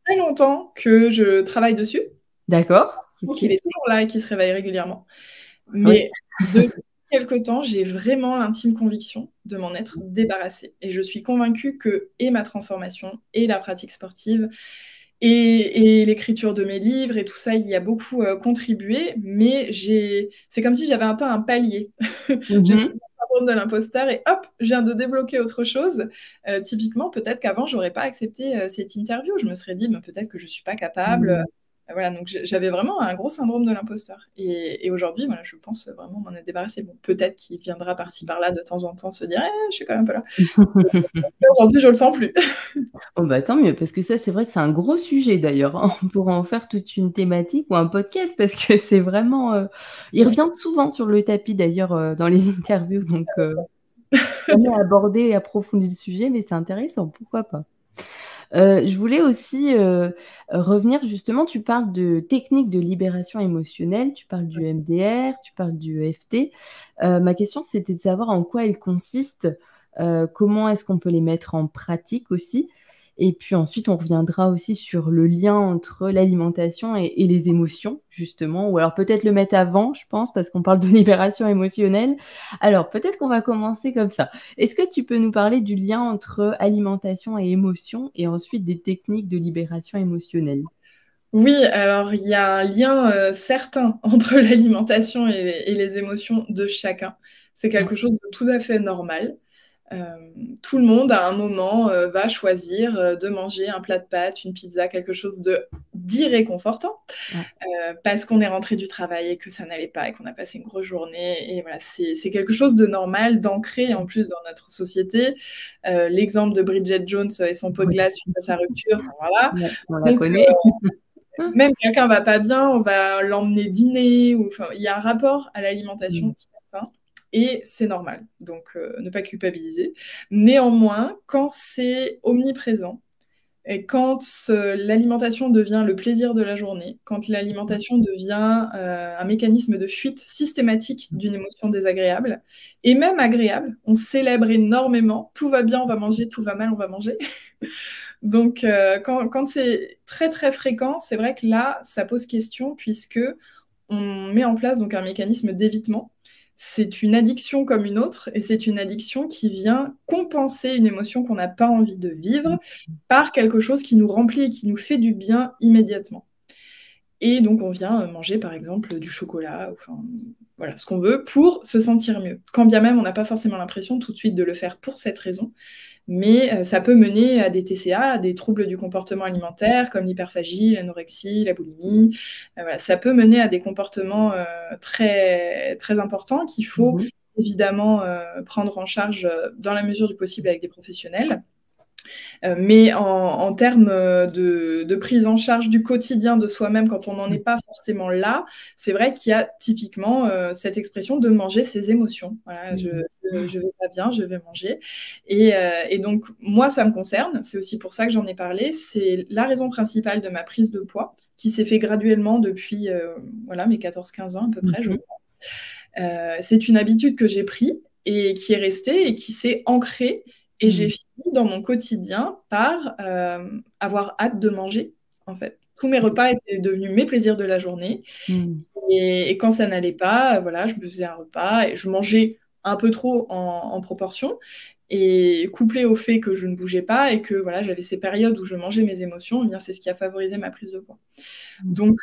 S2: Très longtemps que je travaille dessus.
S1: D'accord.
S2: Donc
S1: Ok.
S2: il est toujours là et qui se réveille régulièrement.
S1: Oui.
S2: Mais depuis quelque temps, j'ai vraiment l'intime conviction de m'en être débarrassée. Et je suis convaincue que et ma transformation et la pratique sportive et l'écriture de mes livres et tout ça, il y a beaucoup contribué, mais c'est comme si j'avais atteint un palier. J'étais
S1: Mhm.
S2: syndrome de l'imposteur et hop, je viens de débloquer autre chose. Typiquement, peut-être qu'avant, j'aurais pas accepté cette interview. Je me serais dit, peut-être que je suis pas capable. Voilà, donc j'avais vraiment un gros syndrome de l'imposteur. Et aujourd'hui, voilà, je pense vraiment m'en être débarrassée. Bon, peut-être qu'il viendra par-ci par-là de temps en temps se dire, je suis quand même pas là. Aujourd'hui, je le sens plus.
S1: Oh bah tant mieux, parce que ça, c'est vrai que c'est un gros sujet d'ailleurs, hein. On pourra en faire toute une thématique ou un podcast parce que c'est vraiment, il revient souvent sur le tapis d'ailleurs, dans les interviews donc jamais abordé et approfondi le sujet, mais c'est intéressant, pourquoi pas? Je voulais aussi, revenir justement, tu parles de techniques de libération émotionnelle, tu parles du MDR, tu parles du EFT. Ma question, c'était de savoir en quoi elles consistent, comment est-ce qu'on peut les mettre en pratique aussi? Et puis ensuite, on reviendra aussi sur le lien entre l'alimentation et les émotions, justement, ou alors peut-être le mettre avant, je pense, parce qu'on parle de libération émotionnelle. Alors peut-être qu'on va commencer comme ça. Est-ce que tu peux nous parler du lien entre alimentation et émotion et ensuite des techniques de libération émotionnelle?
S2: Oui, alors il y a un lien certain entre l'alimentation et les émotions de chacun. C'est
S1: Mmh.
S2: quelque chose de tout à fait normal. Tout le monde, à un moment, va choisir de manger un plat de pâtes, une pizza, quelque chose d'irréconfortant,
S1: Ouais.
S2: parce qu'on est rentré du travail et que ça n'allait pas et qu'on a passé une grosse journée. Et voilà, c'est quelque chose de normal, d'ancré en plus dans notre société. L'exemple de Bridget Jones et son pot de
S1: Oui,
S2: glace suite à sa rupture, enfin, voilà.
S1: ouais, on la
S2: Donc,
S1: connaît.
S2: même quelqu'un va pas bien, on va l'emmener dîner, ou enfin, il y a un rapport à l'alimentation
S1: Mmh.
S2: certain, et c'est normal. Donc, ne pas culpabiliser. Néanmoins, quand c'est omniprésent, et quand l'alimentation devient le plaisir de la journée, quand l'alimentation devient un mécanisme de fuite systématique d'une émotion désagréable, et même agréable, on célèbre énormément, tout va bien, on va manger, tout va mal, on va manger. Donc, quand c'est très, très fréquent, c'est vrai que là, ça pose question puisque on met en place donc un mécanisme d'évitement. C'est une addiction comme une autre et c'est une addiction qui vient compenser une émotion qu'on n'a pas envie de vivre par quelque chose qui nous remplit et qui nous fait du bien immédiatement. Et donc, on vient manger, par exemple, du chocolat, enfin, voilà, ce qu'on veut pour se sentir mieux. Quand bien même, on n'a pas forcément l'impression tout de suite de le faire pour cette raison, mais ça peut mener à des TCA, à des troubles du comportement alimentaire, comme l'hyperphagie, l'anorexie, la boulimie. Voilà, ça peut mener à des comportements très, très importants qu'il faut
S1: Mmh.
S2: évidemment prendre en charge dans la mesure du possible avec des professionnels. Mais en termes de prise en charge du quotidien de soi-même, quand on n'en est pas forcément là, c'est vrai qu'il y a typiquement cette expression de manger ses émotions. Voilà,
S1: Mmh.
S2: je vais pas bien, je vais manger. Et donc, moi, ça me concerne. C'est aussi pour ça que j'en ai parlé. C'est la raison principale de ma prise de poids, qui s'est fait graduellement depuis voilà, mes 14-15 ans à peu
S1: Mmh
S2: près, je
S1: mh.
S2: crois. C'est une habitude que j'ai prise et qui est restée et qui s'est ancrée. Et j'ai
S1: Mmh.
S2: fini dans mon quotidien par avoir hâte de manger, en fait. Tous mes repas étaient devenus mes plaisirs de la journée.
S1: Mmh.
S2: Et quand ça n'allait pas, voilà, je me faisais un repas et je mangeais un peu trop en proportion. Et couplé au fait que je ne bougeais pas et que voilà, j'avais ces périodes où je mangeais mes émotions, eh bien, c'est ce qui a favorisé ma prise de poids.
S1: Mmh.
S2: Donc,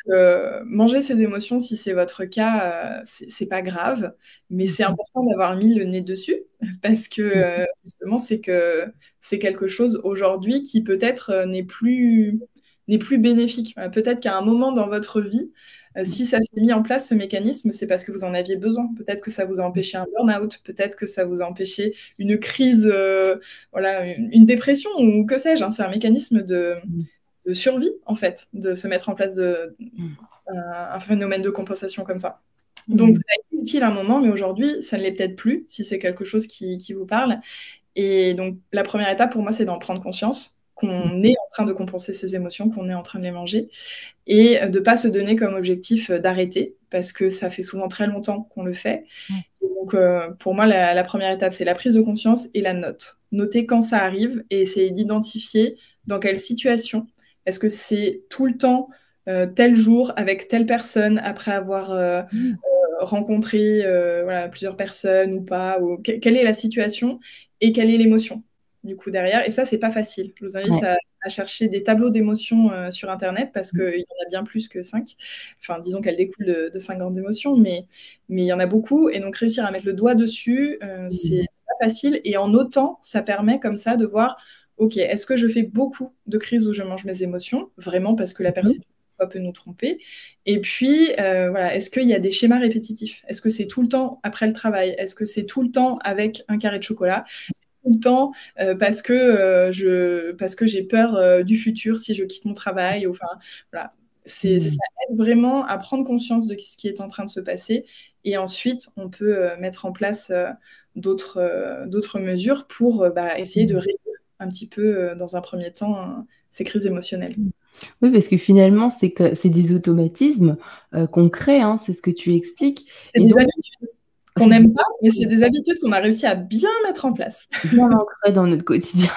S2: manger ses émotions, si c'est votre cas, c'est pas grave, mais c'est
S1: Mmh.
S2: important d'avoir mis le nez dessus parce que,
S1: Mmh.
S2: justement, c'est que c'est quelque chose aujourd'hui qui peut-être, n'est plus bénéfique. Voilà, peut-être qu'à un moment dans votre vie, si ça s'est mis en place, ce mécanisme, c'est parce que vous en aviez besoin. Peut-être que ça vous a empêché un burn-out, peut-être que ça vous a empêché une crise, voilà, une dépression ou que sais-je, hein. C'est un mécanisme
S1: Mmh.
S2: de survie, en fait, de se mettre en place
S1: Mmh.
S2: un phénomène de compensation comme ça. Donc,
S1: Mmh.
S2: ça a été utile à un moment, mais aujourd'hui, ça ne l'est peut-être plus, si c'est quelque chose qui vous parle. Et donc, la première étape pour moi, c'est d'en prendre conscience,
S1: Mmh.
S2: qu'on est en train de compenser ses émotions, qu'on est en train de les manger, et de ne pas se donner comme objectif d'arrêter, parce que ça fait souvent très longtemps qu'on le fait.
S1: Ouais.
S2: Et donc, pour moi, la première étape, c'est la prise de conscience et la note. Noter quand ça arrive et essayer d'identifier dans quelle situation. Est-ce que c'est tout le temps, tel jour, avec telle personne, après avoir
S1: Mmh.
S2: rencontré voilà, plusieurs personnes ou pas, quelle est la situation et quelle est l'émotion, du coup, derrière. Et ça, c'est pas facile. Je vous invite
S1: Ouais.
S2: à chercher des tableaux d'émotions sur Internet, parce qu'il y en a bien plus que 5. Enfin, disons qu'elles découlent de 5 grandes émotions, mais il y en a beaucoup. Et donc, réussir à mettre le doigt dessus, c'est pas facile. Et en autant, ça permet comme ça de voir, OK, est-ce que je fais beaucoup de crises où je mange mes émotions, vraiment parce que la perception peut nous tromper. Et puis, voilà, est-ce qu'il y a des schémas répétitifs? Est-ce que c'est tout le temps après le travail? Est-ce que c'est tout le temps avec un carré de chocolat? Tout le temps parce que j'ai peur du futur si je quitte mon travail. Enfin, voilà. Ça aide vraiment à prendre conscience de ce qui est en train de se passer. Et ensuite, on peut mettre en place d'autres mesures pour essayer de réduire un petit peu, dans un premier temps, ces crises émotionnelles.
S1: Oui, parce que finalement, c'est des automatismes qu'on crée, hein, c'est ce que tu expliques.
S2: C'est des habitudes qu'on n'aime pas, mais c'est des habitudes qu'on a réussi à bien mettre en place.
S1: Bien ancrées dans notre quotidien.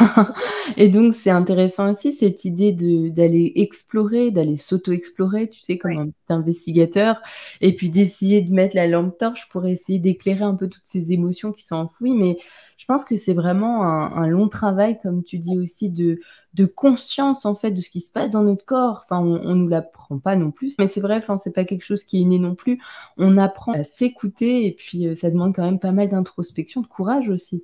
S1: Et donc, c'est intéressant aussi cette idée d'aller explorer, d'aller s'auto-explorer, tu sais, comme un petit investigateur, et puis d'essayer de mettre la lampe torche pour essayer d'éclairer un peu toutes ces émotions qui sont enfouies. Mais je pense que c'est vraiment un long travail, comme tu dis aussi, de conscience en fait de ce qui se passe dans notre corps. Enfin, on nous l'apprend pas non plus, mais c'est vrai, enfin, c'est pas quelque chose qui est inné non plus. On apprend à s'écouter et puis ça demande quand même pas mal d'introspection, de courage aussi,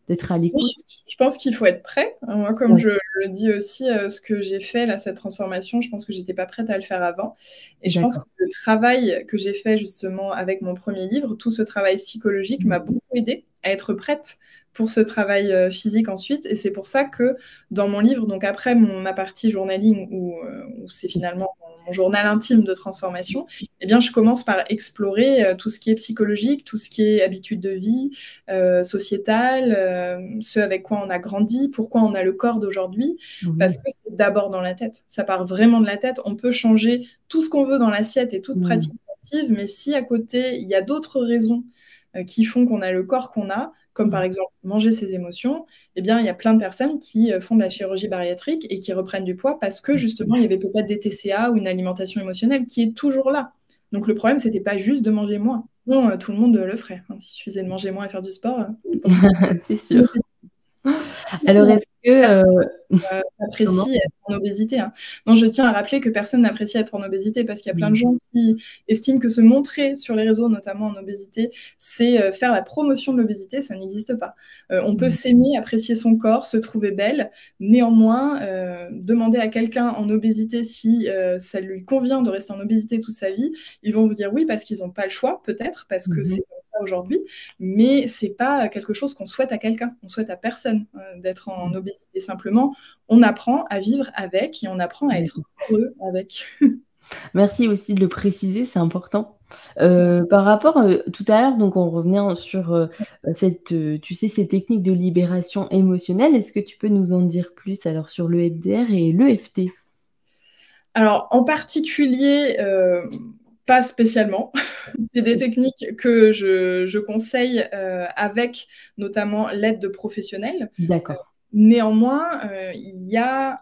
S1: d'être à l'écoute.
S2: Oui, je pense qu'il faut être prêt. Moi, comme je le dis aussi, ce que j'ai fait là, cette transformation, je pense que j'étais pas prête à le faire avant. Et je pense que le travail que j'ai fait justement avec mon premier livre, tout ce travail psychologique m'a beaucoup aidée à être prête pour ce travail physique ensuite. Et c'est pour ça que dans mon livre, donc après ma partie journaling, où c'est finalement mon journal intime de transformation, eh bien, je commence par explorer tout ce qui est psychologique, tout ce qui est habitude de vie, sociétale, ce avec quoi on a grandi, pourquoi on a le corps d'aujourd'hui, parce que c'est d'abord dans la tête. Ça part vraiment de la tête. On peut changer tout ce qu'on veut dans l'assiette et toute pratique sportive, mais si à côté, il y a d'autres raisons qui font qu'on a le corps qu'on a, comme par exemple manger ses émotions, eh bien, il y a plein de personnes qui font de la chirurgie bariatrique et qui reprennent du poids parce que justement, il y avait peut-être des TCA ou une alimentation émotionnelle qui est toujours là. Donc le problème, c'était pas juste de manger moins. Non, tout le monde le ferait. S'il suffisait de manger moins et faire du sport,
S1: c'est sûr. Alors, est-ce que
S2: apprécie être en obésité. Hein. Non, je tiens à rappeler que personne n'apprécie être en obésité parce qu'il y a plein de gens qui estiment que se montrer sur les réseaux, notamment en obésité, c'est faire la promotion de l'obésité. Ça n'existe pas. On peut s'aimer, apprécier son corps, se trouver belle. Néanmoins, demander à quelqu'un en obésité si ça lui convient de rester en obésité toute sa vie, ils vont vous dire oui parce qu'ils n'ont pas le choix, peut-être, parce que c'est aujourd'hui, mais c'est pas quelque chose qu'on souhaite à quelqu'un, on souhaite à personne d'être en obésité. Simplement, on apprend à vivre avec et on apprend à être heureux avec.
S1: Merci aussi de le préciser, c'est important. Par rapport, tout à l'heure, donc on revenait sur tu sais, ces techniques de libération émotionnelle. Est-ce que tu peux nous en dire plus alors sur l'EMDR et l'EFT?
S2: Alors, en particulier, pas spécialement. C'est des techniques que je conseille avec notamment l'aide de professionnels.
S1: D'accord.
S2: Néanmoins, il y a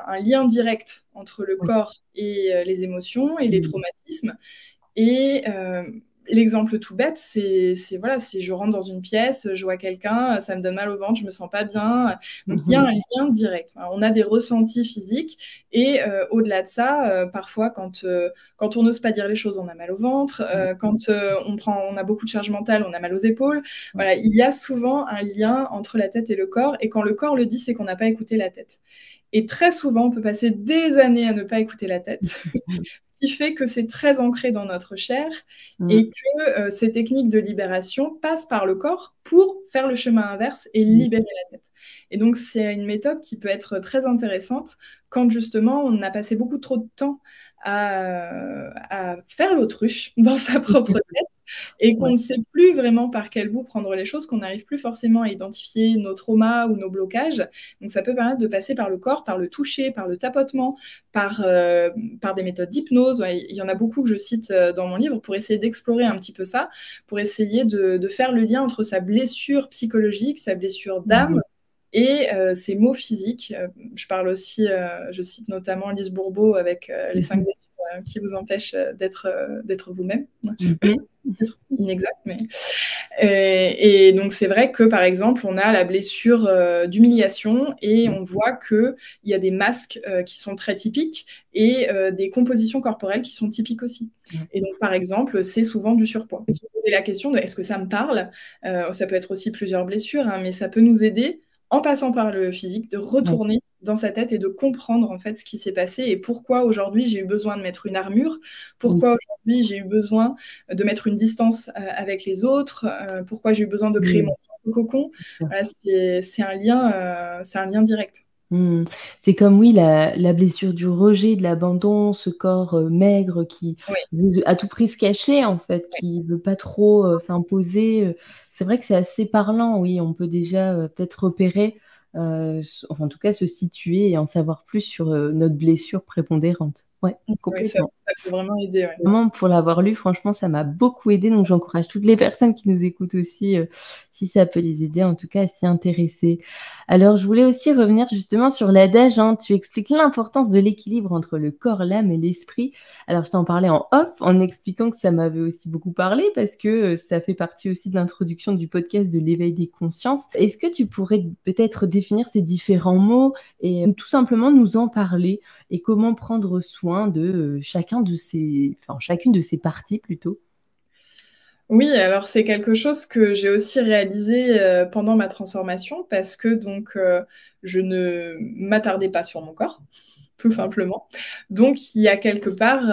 S2: un lien direct entre le corps et les émotions et les traumatismes. Et l'exemple tout bête, c'est voilà, si je rentre dans une pièce, je vois quelqu'un, ça me donne mal au ventre, je me sens pas bien. Donc il y a un lien direct. Alors, on a des ressentis physiques et au-delà de ça, parfois quand on n'ose pas dire les choses, on a mal au ventre. Quand on a beaucoup de charge mentale, on a mal aux épaules. Voilà, il y a souvent un lien entre la tête et le corps. Et quand le corps le dit, c'est qu'on n'a pas écouté la tête. Et très souvent, on peut passer des années à ne pas écouter la tête. Ce qui fait que c'est très ancré dans notre chair et que ces techniques de libération passent par le corps pour faire le chemin inverse et libérer la tête. Et donc, c'est une méthode qui peut être très intéressante quand justement on a passé beaucoup trop de temps à faire l'autruche dans sa propre tête et qu'on ne sait plus vraiment par quel bout prendre les choses, qu'on n'arrive plus forcément à identifier nos traumas ou nos blocages. Donc ça peut permettre de passer par le corps, par le toucher, par le tapotement, par des méthodes d'hypnose. Ouais, il y en a beaucoup que je cite dans mon livre pour essayer d'explorer un petit peu ça, pour essayer de faire le lien entre sa blessure psychologique, sa blessure d'âme, et ses maux physiques. Je parle aussi, je cite notamment Lise Bourbeau avec les 5 blessures qui vous empêche d'être vous-même.
S1: Mhm.
S2: Peut-être inexact, mais... Et donc, c'est vrai que, par exemple, on a la blessure d'humiliation et on voit qu'il y a des masques qui sont très typiques et des compositions corporelles qui sont typiques aussi. Et donc, par exemple, c'est souvent du surpoids. Se poser la question de est-ce que ça me parle? Ça peut être aussi plusieurs blessures, hein, mais ça peut nous aider, en passant par le physique, de retourner dans sa tête et de comprendre en fait ce qui s'est passé et pourquoi aujourd'hui j'ai eu besoin de mettre une armure, pourquoi aujourd'hui j'ai eu besoin de mettre une distance avec les autres, pourquoi j'ai eu besoin de créer mon propre cocon. Voilà, c'est un lien direct.
S1: C'est comme, oui, la blessure du rejet, de l'abandon, ce corps maigre qui veut à tout prix se cacher, en fait, qui veut pas trop s'imposer. C'est vrai que c'est assez parlant, oui. On peut déjà peut-être repérer, enfin, en tout cas, se situer et en savoir plus sur notre blessure prépondérante. Ouais,
S2: Oui, ça
S1: complètement.
S2: peut vraiment aider. Ouais.
S1: Vraiment, pour l'avoir lu, franchement, ça m'a beaucoup aidé. Donc, j'encourage toutes les personnes qui nous écoutent aussi, si ça peut les aider, en tout cas, à s'y intéresser. Alors, je voulais aussi revenir justement sur l'adage, hein. Tu expliques l'importance de l'équilibre entre le corps, l'âme et l'esprit. Alors, je t'en parlais en off, en expliquant que ça m'avait aussi beaucoup parlé parce que ça fait partie aussi de l'introduction du podcast de l'éveil des consciences. Est-ce que tu pourrais peut-être définir ces différents mots et tout simplement nous en parler et comment prendre soin de chacune de ces parties plutôt?
S2: Oui, alors c'est quelque chose que j'ai aussi réalisé pendant ma transformation parce que donc je ne m'attardais pas sur mon corps, tout simplement. Donc il y a quelque part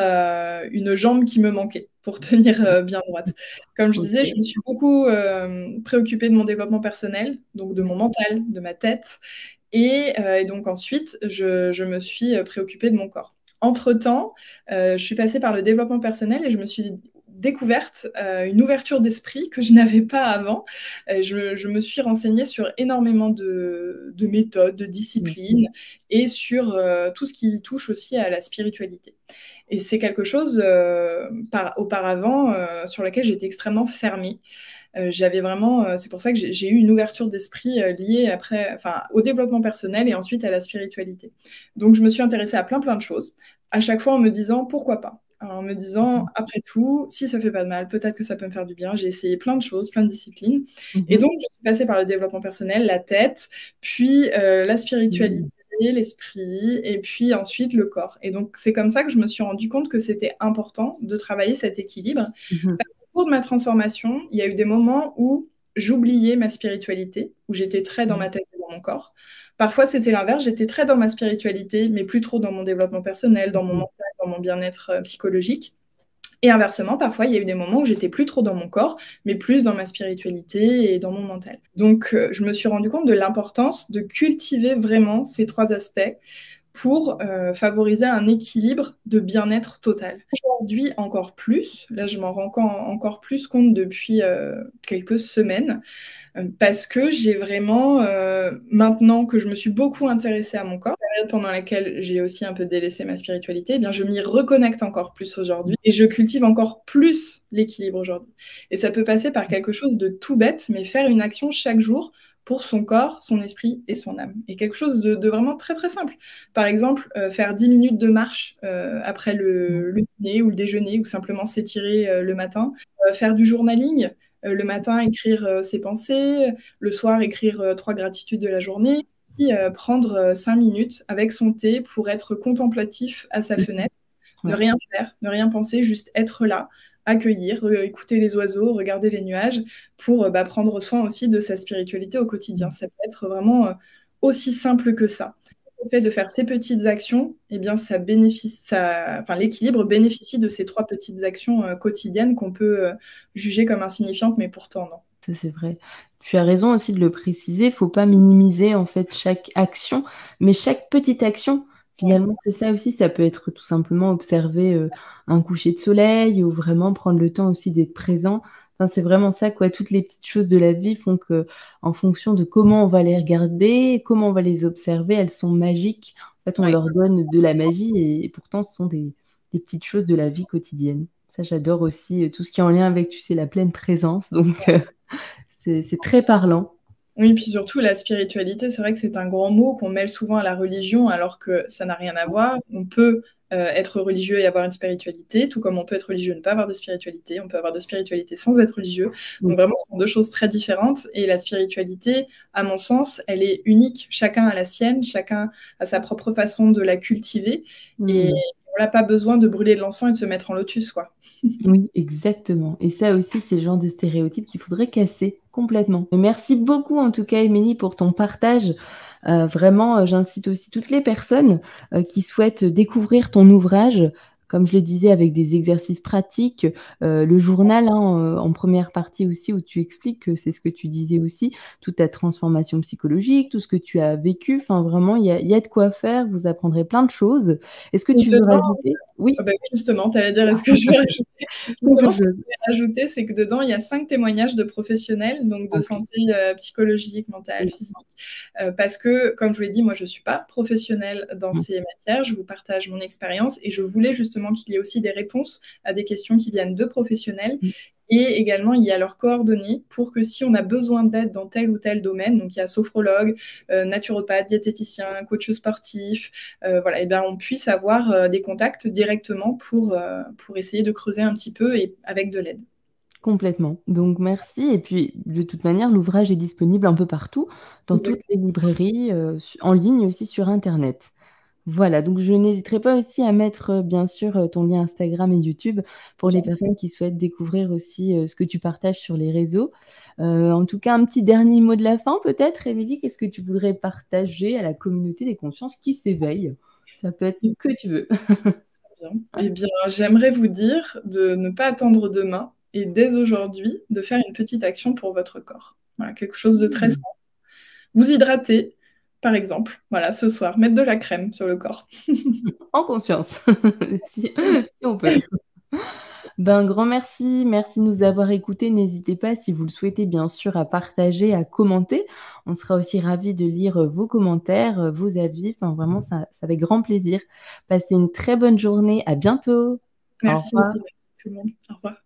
S2: une jambe qui me manquait pour tenir bien droite. Comme je disais, je me suis beaucoup préoccupée de mon développement personnel, donc de mon mental, de ma tête. Et donc ensuite, je me suis préoccupée de mon corps. Entre-temps, je suis passée par le développement personnel et je me suis découverte une ouverture d'esprit que je n'avais pas avant. Je me suis renseignée sur énormément de méthodes, de disciplines et sur tout ce qui touche aussi à la spiritualité. Et c'est quelque chose auparavant sur laquelle j'étais extrêmement fermée. J'avais vraiment, c'est pour ça que j'ai eu une ouverture d'esprit liée après, enfin, au développement personnel et ensuite à la spiritualité. Donc je me suis intéressée à plein de choses, à chaque fois en me disant pourquoi pas. Alors, en me disant, après tout, si ça fait pas de mal, peut-être que ça peut me faire du bien. J'ai essayé plein de choses, plein de disciplines. Et donc, je suis passée par le développement personnel, la tête, puis la spiritualité, l'esprit, et puis ensuite le corps. Et donc, c'est comme ça que je me suis rendu compte que c'était important de travailler cet équilibre. Parce qu'au cours de ma transformation, il y a eu des moments où j'oubliais ma spiritualité, où j'étais très dans ma tête et dans mon corps. Parfois, c'était l'inverse, j'étais très dans ma spiritualité, mais plus trop dans mon développement personnel, dans mon mental, dans mon bien-être psychologique. Et inversement, parfois, il y a eu des moments où j'étais plus trop dans mon corps, mais plus dans ma spiritualité et dans mon mental. Donc, je me suis rendu compte de l'importance de cultiver vraiment ces trois aspects pour favoriser un équilibre de bien-être total. Aujourd'hui, encore plus, là je m'en rends encore plus compte depuis quelques semaines, parce que j'ai vraiment, maintenant que je me suis beaucoup intéressée à mon corps, période pendant laquelle j'ai aussi un peu délaissé ma spiritualité, eh bien, je m'y reconnecte encore plus aujourd'hui et je cultive encore plus l'équilibre aujourd'hui. Et ça peut passer par quelque chose de tout bête, mais faire une action chaque jour pour son corps, son esprit et son âme. Et quelque chose de vraiment très très simple. Par exemple, faire 10 minutes de marche après le dîner ou le déjeuner, ou simplement s'étirer le matin. Faire du journaling, le matin écrire ses pensées, le soir écrire 3 gratitudes de la journée, puis prendre 5 minutes avec son thé pour être contemplatif à sa fenêtre, ne rien faire, ne rien penser, juste être là, accueillir, écouter les oiseaux, regarder les nuages, pour prendre soin aussi de sa spiritualité au quotidien. Ça peut être vraiment aussi simple que ça. Le fait de faire ces petites actions, eh bien, l'équilibre bénéficie de ces 3 petites actions quotidiennes qu'on peut juger comme insignifiantes, mais pourtant non.
S1: Ça, c'est vrai. Tu as raison aussi de le préciser, il faut pas minimiser en fait chaque action, mais chaque petite action, finalement, c'est ça aussi, ça peut être tout simplement observer un coucher de soleil ou vraiment prendre le temps aussi d'être présent. Enfin, c'est vraiment ça, quoi. Toutes les petites choses de la vie font que, en fonction de comment on va les regarder, comment on va les observer, elles sont magiques. En fait, on leur donne de la magie et pourtant, ce sont des petites choses de la vie quotidienne. Ça, j'adore aussi tout ce qui est en lien avec, tu sais, la pleine présence. Donc, c'est très parlant.
S2: Oui, puis surtout la spiritualité, c'est vrai que c'est un grand mot qu'on mêle souvent à la religion, alors que ça n'a rien à voir. On peut être religieux et avoir une spiritualité, tout comme on peut être religieux et ne pas avoir de spiritualité. On peut avoir de spiritualité sans être religieux. Donc
S1: Oui.
S2: vraiment, ce sont deux choses très différentes. Et la spiritualité, à mon sens, elle est unique. Chacun a la sienne, chacun a sa propre façon de la cultiver. Et
S1: Hmm.
S2: on n'a pas besoin de brûler de l'encens et de se mettre en lotus, quoi.
S1: Oui, exactement. Et ça aussi, c'est le genre de stéréotype qu'il faudrait casser complètement. Mais merci beaucoup en tout cas, Émilie, pour ton partage. Vraiment, j'incite aussi toutes les personnes qui souhaitent découvrir ton ouvrage, comme je le disais, avec des exercices pratiques, le journal hein, en première partie aussi, où tu expliques que c'est ce que tu disais aussi, toute ta transformation psychologique, tout ce que tu as vécu. Enfin, vraiment, il y a de quoi faire. Vous apprendrez plein de choses. Est-ce que
S2: Et
S1: tu veux
S2: dedans,
S1: rajouter? Oui,
S2: bah oui, justement, tu allais dire, est-ce que je vais rajouter?
S1: quelque
S2: Justement, ce que
S1: chose.
S2: je voulais rajouter, c'est que dedans, il y a 5 témoignages de professionnels, donc de
S1: Ok.
S2: santé psychologique, mentale,
S1: Oui.
S2: physique. Parce que, comme je vous l'ai dit, moi, je ne suis pas professionnelle dans
S1: Mm.
S2: ces matières. Je vous partage mon expérience et je voulais justement qu'il y ait aussi des réponses à des questions qui viennent de professionnels.
S1: Mm.
S2: Et également, il y a leurs coordonnées pour que si on a besoin d'aide dans tel ou tel domaine, donc il y a sophrologue, naturopathe, diététicien, coach sportif, voilà, et bien on puisse avoir des contacts directement pour essayer de creuser un petit peu et avec de l'aide.
S1: Complètement. Donc merci. Et puis de toute manière, l'ouvrage est disponible un peu partout, dans toutes les
S2: Exactement.
S1: librairies, en ligne aussi sur Internet. Voilà, donc je n'hésiterai pas aussi à mettre bien sûr ton lien Instagram et YouTube pour
S2: C'est
S1: les
S2: gentil.
S1: personnes qui souhaitent découvrir aussi ce que tu partages sur les réseaux. En tout cas, un petit dernier mot de la fin peut-être, Émilie, qu'est-ce que tu voudrais partager à la communauté des consciences qui s'éveillent? Ça peut être ce que tu veux.
S2: Bien. Eh bien, j'aimerais vous dire de ne pas attendre demain et dès aujourd'hui de faire une petite action pour votre corps. Voilà, quelque chose de très simple.
S1: Hmm.
S2: Vous hydrater, par exemple, voilà, ce soir, mettre de la crème sur le corps.
S1: En conscience, si on peut. Ben, grand merci, merci de nous avoir écoutés. N'hésitez pas, si vous le souhaitez, bien sûr, à partager, à commenter. On sera aussi ravis de lire vos commentaires, vos avis. Enfin, vraiment, ça avec grand plaisir. Passez une très bonne journée. À bientôt. Au
S2: Merci,
S1: revoir.
S2: merci tout le monde. Au revoir.